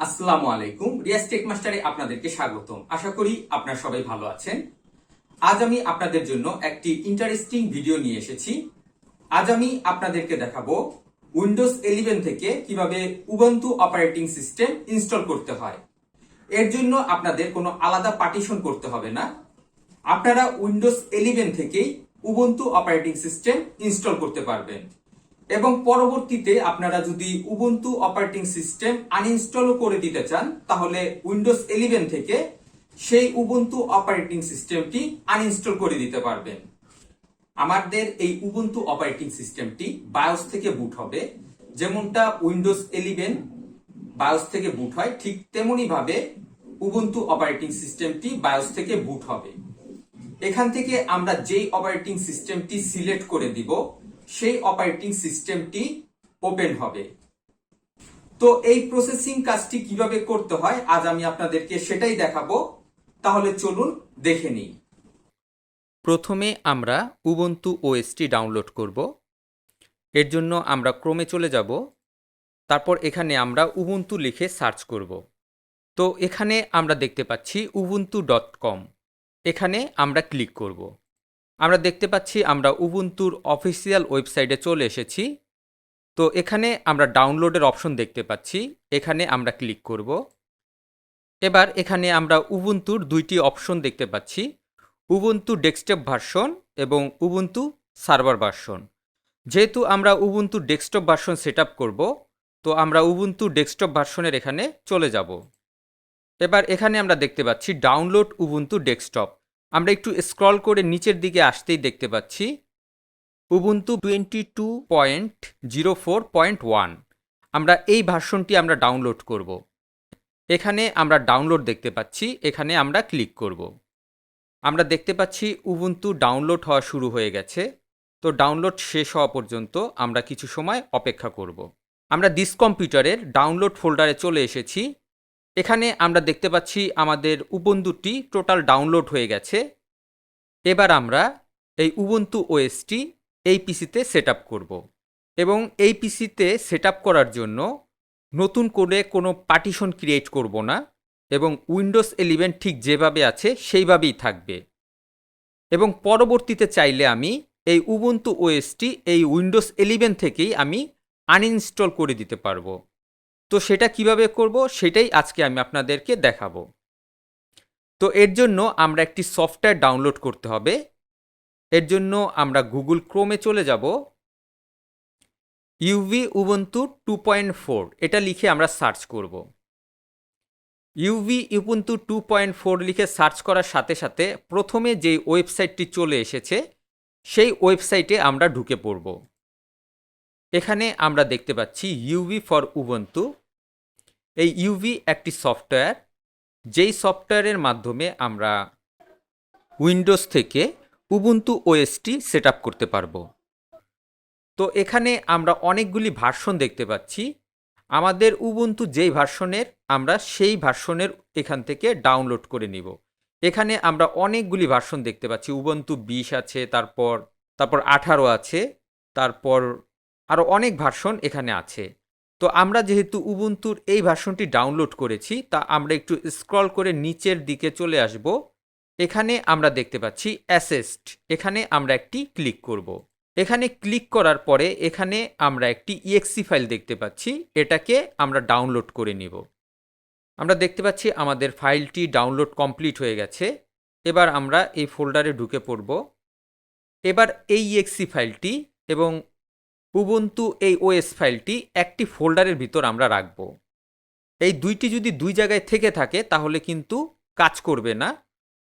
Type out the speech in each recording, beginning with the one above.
আসসালামু আলাইকুম। রিয়াজ টেক মাস্টারে আপনাদেরকে স্বাগতম। আশা করি আপনারা সবাই ভালো আছেন। আজ আমি আপনাদের জন্য একটি ইন্টারেস্টিং ভিডিও নিয়ে এসেছি। আজ আমি আপনাদেরকে দেখাবো উইন্ডোজ 11 থেকে কিভাবে উবুন্টু অপারেটিং সিস্টেম ইনস্টল করতে হয়। এর জন্য আপনাদের কোনো আলাদা পার্টিশন করতে হবে না। আপনারা উইন্ডোজ 11 থেকেই উবুন্টু অপারেটিং সিস্টেম ইনস্টল করতে পারবেন এবং পরবর্তীতে আপনারা যদি উবুন্টু অপারেটিং সিস্টেম আনইনস্টলও করে দিতে চান তাহলে উইন্ডোজ 11 থেকে সেই উবুন্টু অপারেটিং সিস্টেমটি আনইনস্টল করে দিতে পারবেন। আমাদের এই উবুন্টু অপারেটিং সিস্টেমটি বায়োস থেকে বুট হবে। যেমনটা উইন্ডোজ 11 বায়োস থেকে বুট হয়, ঠিক তেমনি ভাবে উবুন্টু অপারেটিং সিস্টেমটি বায়োস থেকে বুট হবে। এখান থেকে আমরা যেই অপারেটিং সিস্টেমটি সিলেক্ট করে দিব সেই অপারেটিং সিস্টেমটি ওপেন হবে। তো এই প্রসেসিং কাজটি কিভাবে করতে হয় আজ আমি আপনাদেরকে সেটাই দেখাবো। তাহলে চলুন দেখে নিই। প্রথমে আমরা উবুন্টু ওএসটি ডাউনলোড করব। এর জন্য আমরা ক্রোমে চলে যাব। তারপর এখানে আমরা উবুন্টু লিখে সার্চ করব। তো এখানে আমরা দেখতে পাচ্ছি ubuntu.com। এখানে আমরা ক্লিক করব। আমরা দেখতে পাচ্ছি আমরা উবুন্টুর অফিসিয়াল ওয়েবসাইটে চলে এসেছি। তো এখানে আমরা ডাউনলোডের অপশন দেখতে পাচ্ছি, এখানে আমরা ক্লিক করব। এবার এখানে আমরা উবুন্টুর দুইটি অপশন দেখতে পাচ্ছি, উবুন্টু ডেস্কটপ ভার্সন এবং উবুন্টু সার্ভার ভার্সন। যেহেতু আমরা Ubuntu desktop version set up করব, তো আমরা উবুন্টু ডেস্কটপ ভার্সনের এখানে চলে যাব। এবার এখানে আমরা দেখতে পাচ্ছি ডাউনলোড উবুন্টু ডেস্কটপ। আমরা একটু স্ক্রল করে নিচের দিকে আসতেই দেখতে পাচ্ছি উবুন্টু 22.04.1। আমরা এই ভার্সনটি আমরা ডাউনলোড করব। এখানে আমরা ডাউনলোড দেখতে পাচ্ছি, এখানে আমরা ক্লিক করব। আমরা দেখতে পাচ্ছি উবুন্টু ডাউনলোড হওয়া শুরু হয়ে গেছে। তো ডাউনলোড শেষ হওয়া পর্যন্ত আমরা কিছু সময় অপেক্ষা করব। আমরা দিস কম্পিউটারের ডাউনলোড ফোল্ডারে চলে এসেছি। এখানে আমরা দেখতে পাচ্ছি আমাদের উবুন্টুটি টোটাল ডাউনলোড হয়ে গেছে। এবার আমরা এই উবুন্টু ওএসটি এই পিসিতে সেট আপ করব এবং এই পিসিতে সেট আপ করার জন্য নতুন করে কোনো পার্টিশন ক্রিয়েট করব না এবং উইন্ডোজ 11 ঠিক যেভাবে আছে সেইভাবেই থাকবে। এবং পরবর্তীতে চাইলে আমি এই উবুন্টু ওএসটি এই উইন্ডোজ 11 থেকেই আমি আনইনস্টল করে দিতে পারবো। তো সেটা কিভাবে করব সেটাই আজকে আমি আপনাদেরকে দেখাবো। তো এর জন্য আমরা একটি সফটওয়্যার ডাউনলোড করতে হবে। এর জন্য আমরা গুগল ক্রোমে চলে যাব। ইউভি উবুন্টু 2.4 এটা লিখে আমরা সার্চ করব। ইউভি উবুন্টু 2.4 লিখে সার্চ করার সাথে সাথে প্রথমে যে ওয়েবসাইটটি চলে এসেছে সেই ওয়েবসাইটে আমরা ঢুকে পড়ব। এখানে আমরা দেখতে পাচ্ছি ইউভি ফর উবুন্টু। এই ইউভি একটি সফটওয়্যার, যেই সফটওয়্যারের মাধ্যমে আমরা উইন্ডোজ থেকে উবুন্টু ওএসটি সেট আপ করতে পারবো। তো এখানে আমরা অনেকগুলি ভার্সন দেখতে পাচ্ছি। আমাদের উবুন্টু যেই ভার্সনের আমরা সেই ভার্সনের এখান থেকে ডাউনলোড করে নিব। এখানে আমরা অনেকগুলি ভার্সন দেখতে পাচ্ছি। উবুন্টু 20 আছে, তারপর 18 আছে, তারপর আরও অনেক ভার্সন এখানে আছে। তো আমরা যেহেতু উবুন্টুর এই ভার্সনটি ডাউনলোড করেছি, তা আমরা একটু স্ক্রল করে নিচের দিকে চলে আসব। এখানে আমরা দেখতে পাচ্ছি অ্যাসেস্ট, এখানে আমরা একটি ক্লিক করব। এখানে ক্লিক করার পরে এখানে আমরা একটি ইএক্সি ফাইল দেখতে পাচ্ছি, এটাকে আমরা ডাউনলোড করে নিব। আমরা দেখতে পাচ্ছি আমাদের ফাইলটি ডাউনলোড কমপ্লিট হয়ে গেছে। এবার আমরা এই ফোল্ডারে ঢুকে পড়ব। এবার এই ইএক্সি ফাইলটি এবং উবুন্টু এই ওএস ফাইলটি একটি ফোল্ডারের ভিতর আমরা রাখব। এই দুইটি যদি দুই জায়গায় থেকে থাকে তাহলে কিন্তু কাজ করবে না।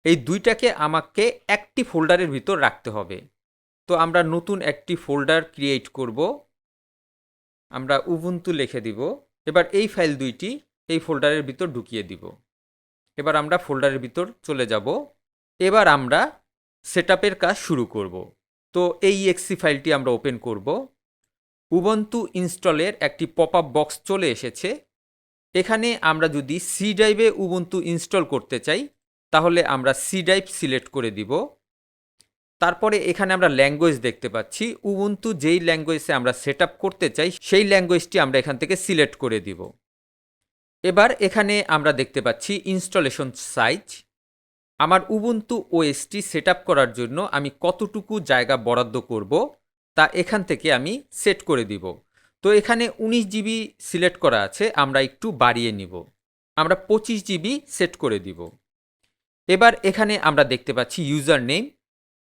এই দুইটাকে আমাকে একটি ফোল্ডারের ভিতর রাখতে হবে। তো আমরা নতুন একটি ফোল্ডার ক্রিয়েট করব। আমরা উবুন্টু লিখে দিব। এবার এই ফাইল দুইটি এই ফোল্ডারের ভিতর ঢুকিয়ে দিব। এবার আমরা ফোল্ডারের ভিতর চলে যাব। এবার আমরা সেটআপের কাজ শুরু করব। তো এই ইএক্সি ফাইলটি আমরা ওপেন করব। উবুন্টু ইনস্টলের একটি পপআপ বক্স চলে এসেছে। এখানে আমরা যদি সি ড্রাইভে উবুন্টু ইনস্টল করতে চাই তাহলে আমরা সি ড্রাইভ সিলেক্ট করে দিব। তারপরে এখানে আমরা ল্যাঙ্গুয়েজ দেখতে পাচ্ছি। উবুন্টু যেই ল্যাঙ্গুয়েজে আমরা সেট আপ করতে চাই সেই ল্যাঙ্গুয়েজটি আমরা এখান থেকে সিলেক্ট করে দিব। এবার এখানে আমরা দেখতে পাচ্ছি ইনস্টলেশন সাইজ। আমার উবুন্টু ওএসটি সেট আপ করার জন্য আমি কতটুকু জায়গা বরাদ্দ করব তা এখান থেকে আমি সেট করে দিব। তো এখানে 19 জিবি সিলেক্ট করা আছে, আমরা একটু বাড়িয়ে নিব, আমরা 25 জিবি সেট করে দিব। এবার এখানে আমরা দেখতে পাচ্ছি ইউজার নেম।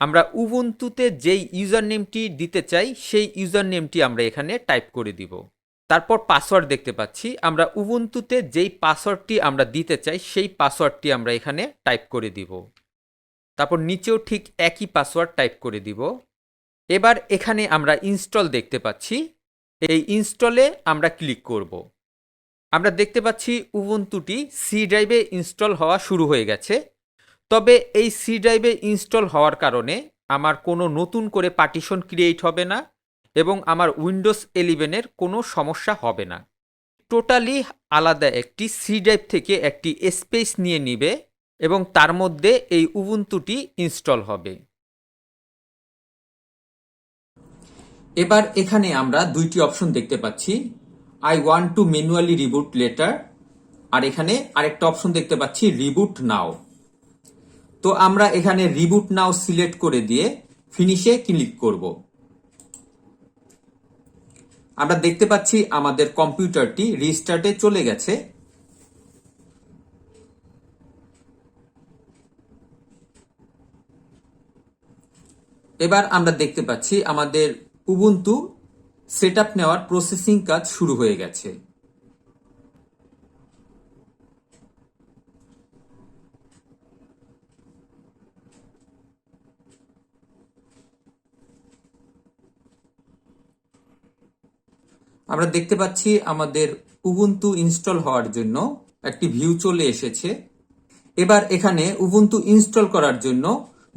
আমরা উবুন্টুতে যেই ইউজার নেমটি দিতে চাই সেই ইউজার নেমটি আমরা এখানে টাইপ করে দিব। তারপর পাসওয়ার্ড দেখতে পাচ্ছি, আমরা উবুন্টুতে যেই পাসওয়ার্ডটি আমরা দিতে চাই সেই পাসওয়ার্ডটি আমরা এখানে টাইপ করে দিব। তারপর নিচেও ঠিক একই পাসওয়ার্ড টাইপ করে দিব। এবার এখানে আমরা ইনস্টল দেখতে পাচ্ছি, এই ইনস্টলে আমরা ক্লিক করব। আমরা দেখতে পাচ্ছি উবুন্টুটি সি ড্রাইভে ইনস্টল হওয়া শুরু হয়ে গেছে। তবে এই সি ড্রাইভে ইনস্টল হওয়ার কারণে আমার কোনো নতুন করে পার্টিশন ক্রিয়েট হবে না এবং আমার উইন্ডোজ 11-এর কোনো সমস্যা হবে না। টোটালি আলাদা একটি সি ড্রাইভ থেকে একটি স্পেস নিয়ে নিবে এবং তার মধ্যে এই উবুন্টুটি ইনস্টল হবে। এবার এখানে আমরা দুইটি অপশন দেখতে পাচ্ছি, I want to manually reboot later, আর এখানে আরেকটা অপশন দেখতে পাচ্ছি রিবুট নাও। তো আমরা এখানে রিবুট নাও সিলেক্ট করে দিয়ে ফিনিশে ক্লিক করব। আমরা দেখতে পাচ্ছি আমাদের কম্পিউটারটি রিস্টার্টে চলে গেছে। এবার আমরা দেখতে পাচ্ছি আমাদের উবুন্টু সেটআপ নেওয়ার প্রসেসিং কাজ শুরু হয়ে গেছে। আমরা দেখতে পাচ্ছি আমাদের উবুন্টু ইনস্টল হওয়ার জন্য একটি ভিউ চলে এসেছে। এবার এখানে উবুন্টু ইনস্টল করার জন্য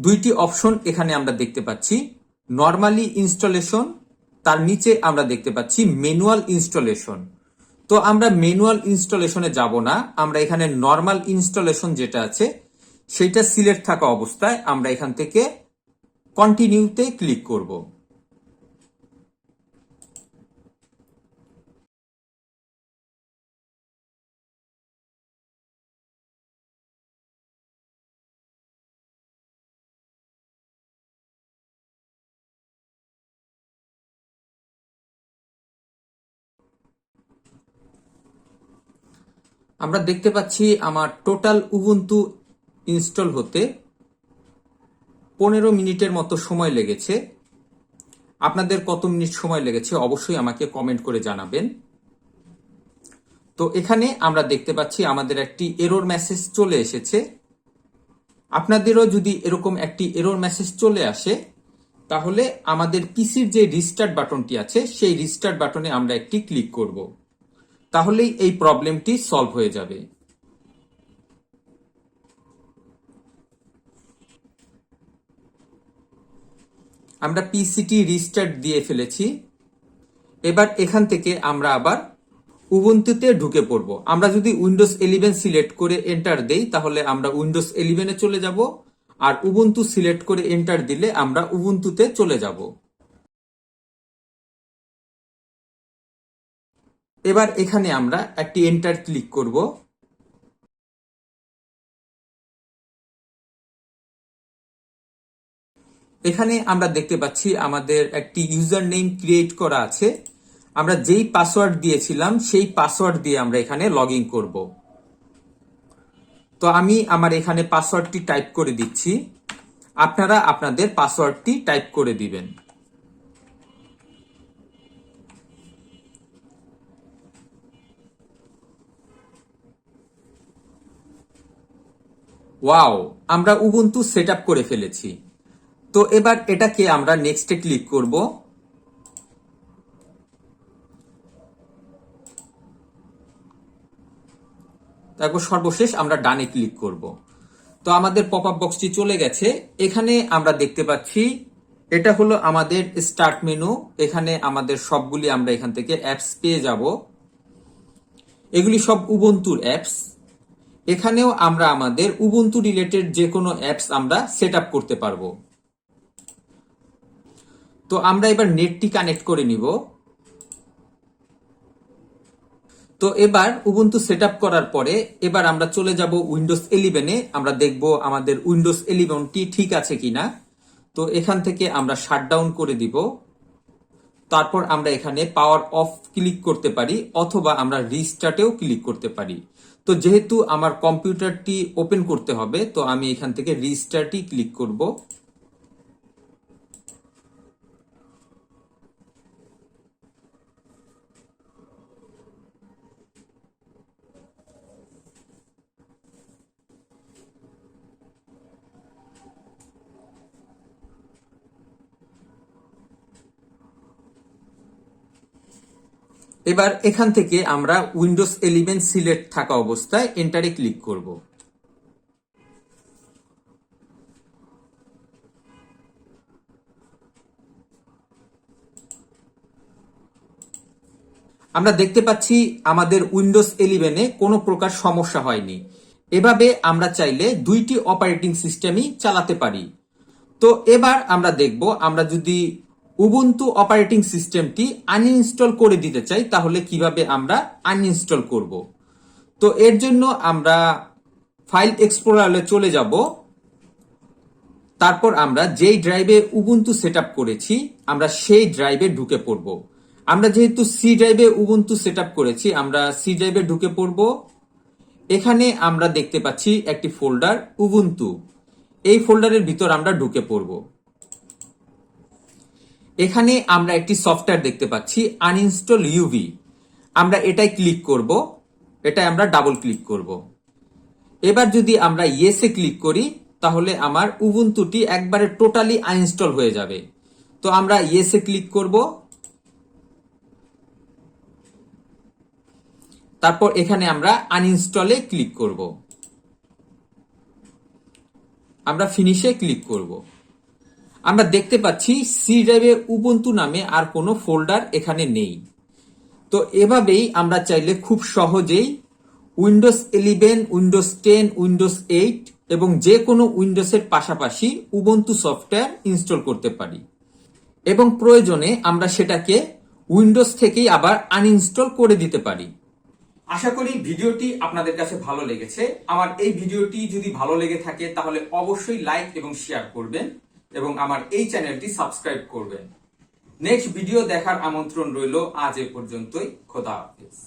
দুইটি অপশন এখানে আমরা দেখতে পাচ্ছি, নরমালি ইনস্টলেশন, তার নিচে আমরা দেখতে পাচ্ছি ম্যানুয়াল ইনস্টলেশন। তো আমরা ম্যানুয়াল ইনস্টলেশনে যাব না, আমরা এখানে নরমাল ইনস্টলেশন যেটা আছে সেটা সিলেক্ট থাকা অবস্থায় আমরা এখান থেকে কন্টিনিউতে ক্লিক করব। আমরা দেখতে পাচ্ছি আমার টোটাল উবুন্টু ইনস্টল হতে 15 মিনিটের মতো সময় লেগেছে। আপনাদের কত মিনিট সময় লেগেছে অবশ্যই আমাকে কমেন্ট করে জানাবেন। তো এখানে আমরা দেখতে পাচ্ছি আমাদের একটি এরর মেসেজ চলে এসেছে। আপনাদেরও যদি এরকম একটি এরর মেসেজ চলে আসে তাহলে আমাদের পিসির যে রিস্টার্ট বাটনটি আছে সেই রিস্টার্ট বাটনে আমরা একটি ক্লিক করব, তাহলেই এই প্রবলেমটি সলভ হয়ে যাবে। আমরা পিসিটি রিস্টার্ট দিয়ে ফেলেছি। এবার এখান থেকে আমরা আবার উবুন্টুতে ঢুকে পড়ব। আমরা যদি উইন্ডোজ 11 সিলেক্ট করে এন্টার দেই তাহলে আমরা উইন্ডোজ 11-এ চলে যাব, আর উবুন্টু সিলেক্ট করে এন্টার দিলে আমরা উবুন্টুতে চলে যাব। এবার এখানে আমরা একটি এন্টার ক্লিক করব। এখানে আমরা দেখতে পাচ্ছি আমাদের একটি ইউজার নেম ক্রিয়েট করা আছে। আমরা যেই পাসওয়ার্ড দিয়েছিলাম সেই পাসওয়ার্ড দিয়ে আমরা এখানে লগ ইন করব। তো আমি আমার এখানে পাসওয়ার্ডটি টাইপ করে দিচ্ছি, আপনারা আপনাদের পাসওয়ার্ডটি টাইপ করে দিবেন। ওয়াও, আমরা উবুন্টু সেটআপ করে ফেলেছি। তো এবার এটাকে আমরা নেক্সটে ক্লিক করব। তারপর সর্বশেষ আমরা ডানে ক্লিক করব। তো আমাদের পপআপ বক্সটি চলে গেছে। এখানে আমরা দেখতে পাচ্ছি এটা হলো আমাদের স্টার্ট মেনু। এখানে আমাদের সবগুলি আমরা এখান থেকে অ্যাপস পেয়ে যাব। এগুলি সব উবুন্টুর অ্যাপস। এখানেও আমরা আমাদের উবুন্টু রিলেটেড যে কোনো অ্যাপস আমরা সেট আপ করতে পারবো। তো আমরা এবার নেটটি কানেক্ট করে নিব। তো এবার উবুন্টু সেটআপ করার পরে এবার আমরা চলে যাব উইন্ডোজ 11-এ। আমরা দেখব আমাদের উইন্ডোজ 11টি ঠিক আছে কিনা। তো এখান থেকে আমরা শাটডাউন করে দিব। তারপর আমরা এখানে পাওয়ার অফ ক্লিক করতে পারি অথবা আমরা রিস্টার্টেও ক্লিক করতে পারি। তো যেহেতু আমার কম্পিউটারটি ওপেন করতে হবে, তো আমি এখান থেকে রিস্টার্টই ক্লিক করব। এবার এখান থেকে আমরা উইন্ডোজ 11 সিলেক্ট থাকা অবস্থায় এন্টারে ক্লিক করব। আমরা দেখতে পাচ্ছি আমাদের উইন্ডোজ 11-এ কোনো প্রকার সমস্যা হয়নি। এভাবে আমরা চাইলে দুইটি অপারেটিং সিস্টেমই চালাতে পারি। তো এবার আমরা দেখব আমরা যদি উবুন্টু অপারেটিং সিস্টেমটি আনইনস্টল করে দিতে চাই তাহলে কিভাবে আমরা আনইনস্টল করব। তো এর জন্য আমরা ফাইল এক্সপ্লোরারে চলে যাব। তারপর আমরা যেই ড্রাইভে উবুন্টু সেটআপ করেছি আমরা সেই ড্রাইভে ঢুকে পড়ব। আমরা যেহেতু সি ড্রাইভে উবুন্টু সেটআপ করেছি আমরা সি ড্রাইভে ঢুকে পড়ব। এখানে আমরা দেখতে পাচ্ছি একটি ফোল্ডার উবুন্টু। এই ফোল্ডারের ভিতর আমরা ঢুকে পড়ব। এখানে আমরা একটি সফটওয়্যার দেখতে পাচ্ছি আনইনস্টল ইউভি। আমরা এটাই ক্লিক করব। এটাই আমরা ডাবল ক্লিক করব। এবার যদি আমরা ইয়েসে ক্লিক করি তাহলে আমার উবুন্টুটি একবারে টোটালি আনইনস্টল হয়ে যাবে। তো আমরা ইয়েসে ক্লিক করব। তারপর এখানে আমরা আনইনস্টলে ক্লিক করব। আমরা ফিনিশে ক্লিক করব। আমরা দেখতে পাচ্ছি সি ড্রাইভে উবুন্টু নামে আর কোনো ফোল্ডার এখানে নেই। তো এভাবেই আমরা চাইলে খুব সহজেই উইন্ডোজ 11, উইন্ডোজ 10, উইন্ডোজ 8 এবং যে কোনো উইন্ডোজের পাশাপাশি উবুন্টু সফটওয়্যার ইনস্টল করতে পারি এবং প্রয়োজনে আমরা সেটাকে উইন্ডোজ থেকেই আবার আনইনস্টল করে দিতে পারি। আশা করি ভিডিওটি আপনাদের কাছে ভালো লেগেছে। আমার এই ভিডিওটি যদি ভালো লেগে থাকে তাহলে অবশ্যই লাইক এবং শেয়ার করবেন এবং আমার এই চ্যানেলটি সাবস্ক্রাইব করবেন। নেক্সট ভিডিও দেখার আমন্ত্রণ রইল। আজ এ পর্যন্তই। খোদা হাফেজ।